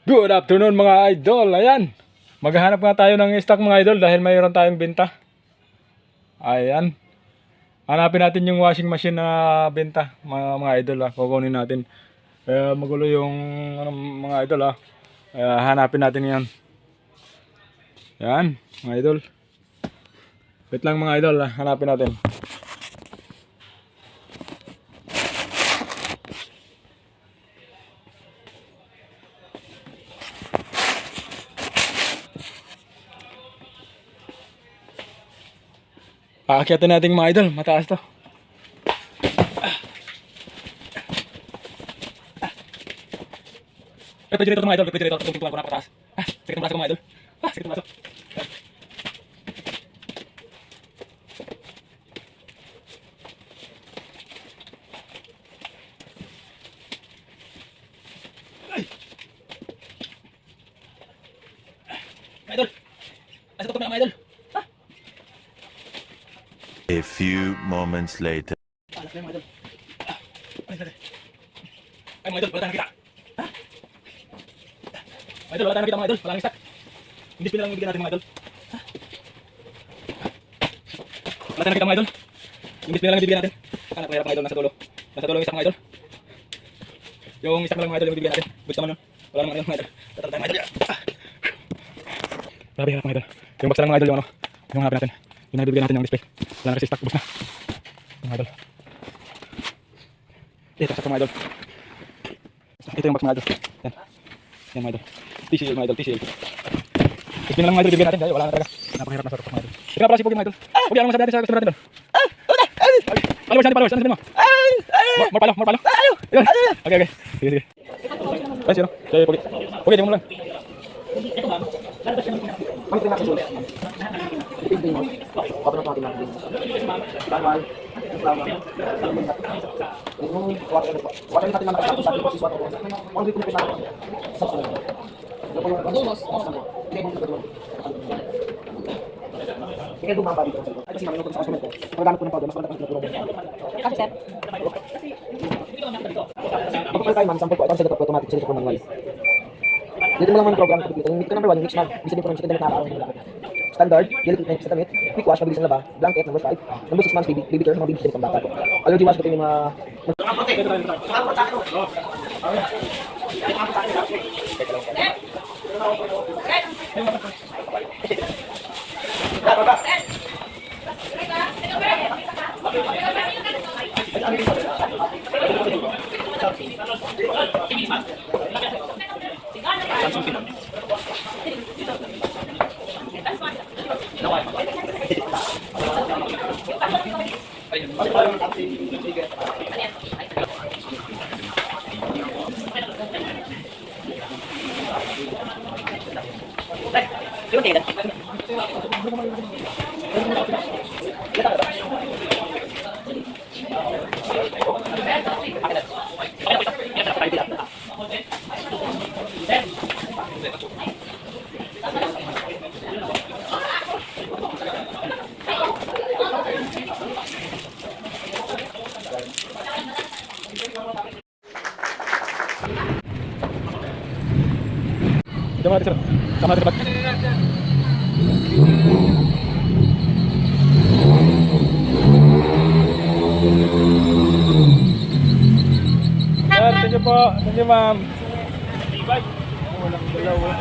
Good afternoon mga idol. Ayan. Maghahanap nga tayo ng stock mga idol dahil mayroon tayong benta. Ayan. Hanapin natin yung washing machine na benta mga idol. Kukunin natin. Magulo yung mga idol. Hanapin natin yan. Ayan mga idol. Wait lang mga idol. Hanapin natin. Aakyatin natin mga idol, mataas to. Refrigerator mga idol, refrigerator. Itong pintuan ko napakataas. Sakit ang braso ko mga idol. Sakit ang braso. Mga idol, asa ito mga idol. A few moments later. Alas na yung mga idol. Ay mga idol, wala tayong nakita. Mga idol, wala tayong nakita mga idol. Wala nang stock. Yung display na lang ibigyan natin mga idol. Wala tayong nakita mga idol. Yung display na lang ibigyan natin. Hanap mahirap mga idol, nasa dulo. Nasa dulo yung stock mga idol. Yung stock na lang mga idol yung ibigyan natin. Goods naman yun. Wala naman mga idol. Tatal tayo mga idol. Grabe hirap mga idol. Yung box na lang mga idol yung ano. Yung hanapin natin. Yung nabibigyan natin yung display. Wala na kasi stock, bus na. Mga idol. Ito, stock mga idol. Ito yung box mga idol. Yan. Yan mga idol. TCL mga idol, TCL. Display na lang mga idol bibigyan natin. Dahil wala na talaga. Napakahirap na stock mga idol. Sige na pala sipugin mga idol. Huwag yan ang masabi natin sa customer natin doon. Followers natin, followers. Ano sabihin mo? More palo, more palo. Yun. Okay, okay. Sige, sige. Ay, sino? Sige, pugi. Pugi, di mo lang. Ang tingnan sa sulit. Depende mo. Paano natin natin? Bawal. Yung water natin naman sa ating posisyon. Ang dito na sa sulit. Kaya dumaba dito. Ay kasi namin sa sulit. Pagdamit ko ng powder, mas maganda ang tulong. Kasi sir. Kapag tayo man, sample ko, ito sa automatic, sa manual. Dito mo lang ang program kapag dito. Yung number 1, mix mag. Bisa din po ng chicken damit na nakakaroon ng standard, yellow treatment sa damit, quick wash, mabilis na laba, blanket, number 5, number 6 months, baby care, mga baby care pang bata po. Allergy wash, ito yung mga... Sama natin sir. Sama natin sa bag. Sir, thank you po. Thank you ma'am. Walang dalawa.